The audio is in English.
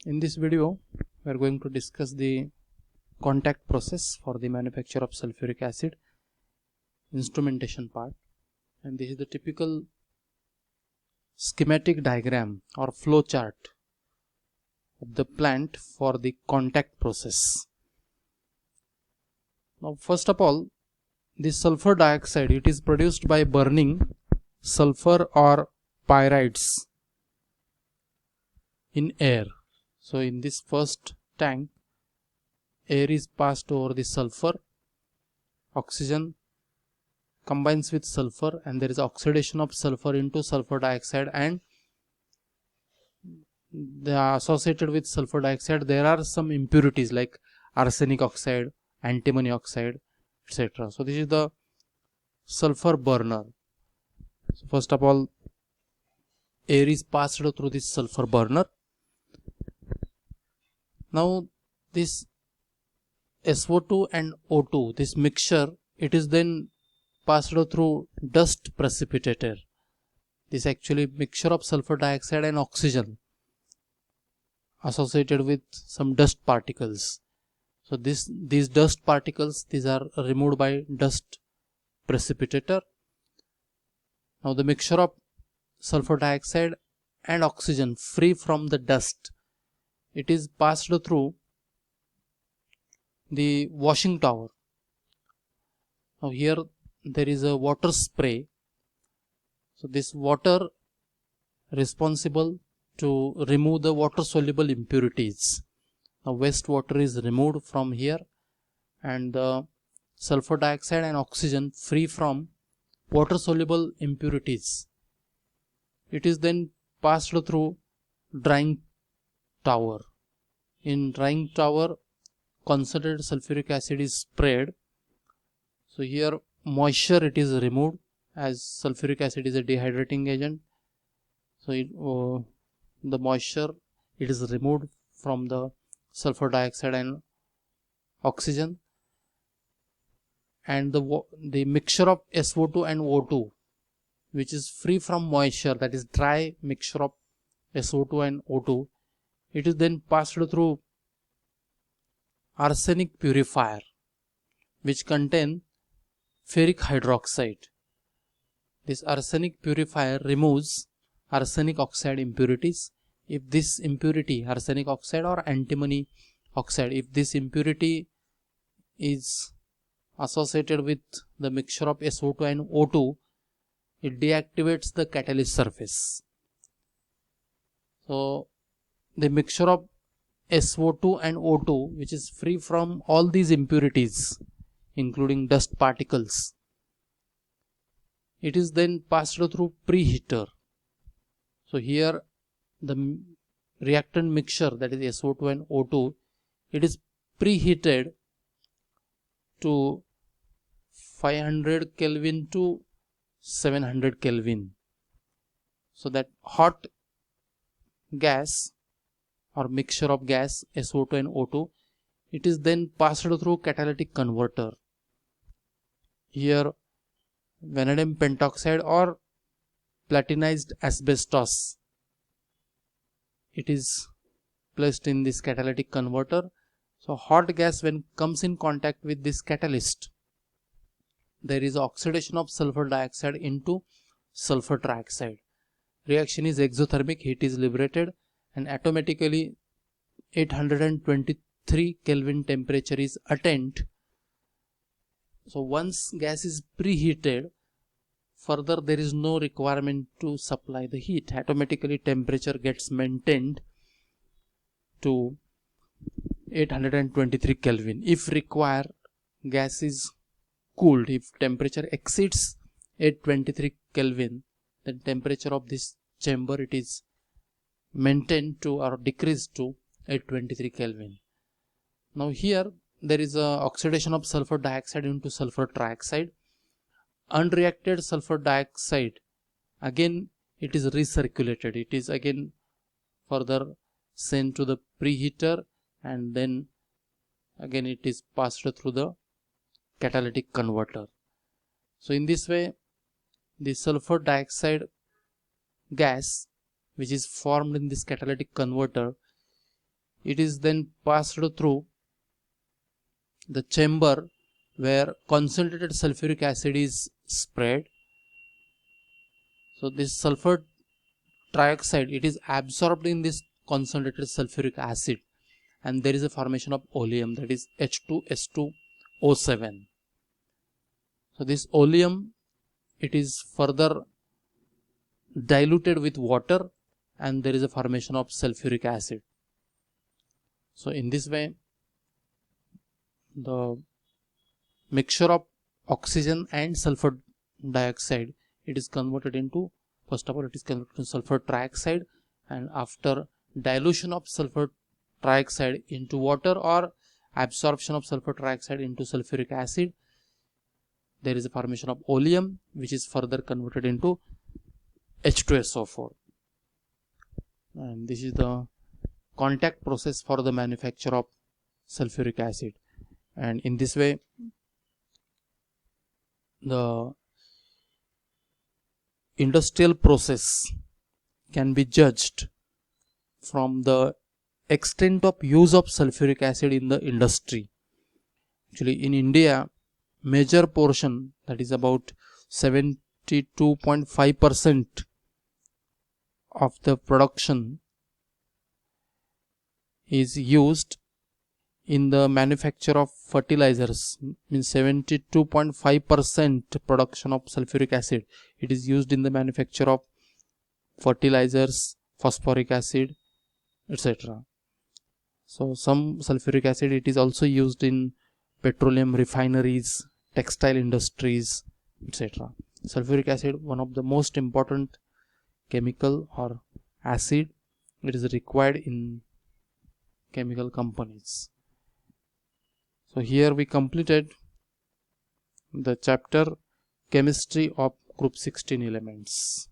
In this video, we are going to discuss the contact process for the manufacture of sulfuric acid, instrumentation part, and this is the typical schematic diagram or flow chart of the plant for the contact process. Now, first of all, this sulfur dioxide, it is produced by burning sulfur or pyrites in air. So in this first tank, air is passed over the sulfur, oxygen combines with sulfur, and there is oxidation of sulfur into sulfur dioxide, and associated with sulfur dioxide there are some impurities like arsenic oxide, antimony oxide, etc. So this is the sulfur burner. So first of all, air is passed through this sulfur burner. Now this SO2 and O2, this mixture, it is then passed through dust precipitator. This actually mixture of sulfur dioxide and oxygen associated with some dust particles. So these dust particles, these are removed by dust precipitator. Now the mixture of sulfur dioxide and oxygen free from the dust, it is passed through the washing tower. Now here there is a water spray. So this water responsible to remove the water soluble impurities. Now wastewater is removed from here, and the sulfur dioxide and oxygen free from water soluble impurities, it is then passed through drying tower. In drying tower, concentrated sulfuric acid is sprayed. So here moisture it is removed, as sulfuric acid is a dehydrating agent. So the moisture it is removed from the sulfur dioxide and oxygen, and the mixture of SO2 and O2, which is free from moisture, that is dry mixture of SO2 and O2, it is then passed through arsenic purifier, which contain ferric hydroxide. This arsenic purifier removes arsenic oxide impurities. If this impurity, arsenic oxide or antimony oxide, if this impurity is associated with the mixture of SO2 and O2, it deactivates the catalyst surface. So the mixture of SO2 and O2, which is free from all these impurities including dust particles, it is then passed through preheater. So here the reactant mixture, that is SO2 and O2, it is preheated to 500 Kelvin to 700 Kelvin. So that hot gas or mixture of gas SO2 and O2, it is then passed through catalytic converter. Here vanadium pentoxide or platinized asbestos, it is placed in this catalytic converter. So hot gas, when comes in contact with this catalyst, there is oxidation of sulfur dioxide into sulfur trioxide. Reaction is exothermic, heat is liberated, and automatically 823 Kelvin temperature is attained. So once gas is preheated, further there is no requirement to supply the heat. Automatically temperature gets maintained to 823 Kelvin. If required, gas is cooled. If temperature exceeds 823 Kelvin, then temperature of this chamber it is maintained to or decreased to 823 Kelvin. Now here there is a oxidation of sulfur dioxide into sulfur trioxide. Unreacted sulfur dioxide, again it is recirculated. It is again further sent to the preheater, and then again it is passed through the catalytic converter. So in this way, the sulfur dioxide gas which is formed in this catalytic converter, it is then passed through the chamber where concentrated sulfuric acid is spread. So this sulfur trioxide, it is absorbed in this concentrated sulfuric acid, and there is a formation of oleum, that is H2S2O7. So this oleum, it is further diluted with water, and there is a formation of sulfuric acid. So in this way, the mixture of oxygen and sulfur dioxide, it is converted into, first of all, it is converted to sulfur trioxide, and after dilution of sulfur trioxide into water or absorption of sulfur trioxide into sulfuric acid, there is a formation of oleum, which is further converted into H2SO4. And this is the contact process for the manufacture of sulfuric acid. And in this way, the industrial process can be judged from the extent of use of sulfuric acid in the industry. Actually, in India, major portion, that is about 72.5% of the production is used in the manufacture of fertilizers. Means 72.5% production of sulfuric acid, it is used in the manufacture of fertilizers, phosphoric acid, etc. So some sulfuric acid, it is also used in petroleum refineries, textile industries, etc. Sulfuric acid, one of the most important chemical or acid, it is required in chemical companies. So here we completed the chapter chemistry of group 16 elements.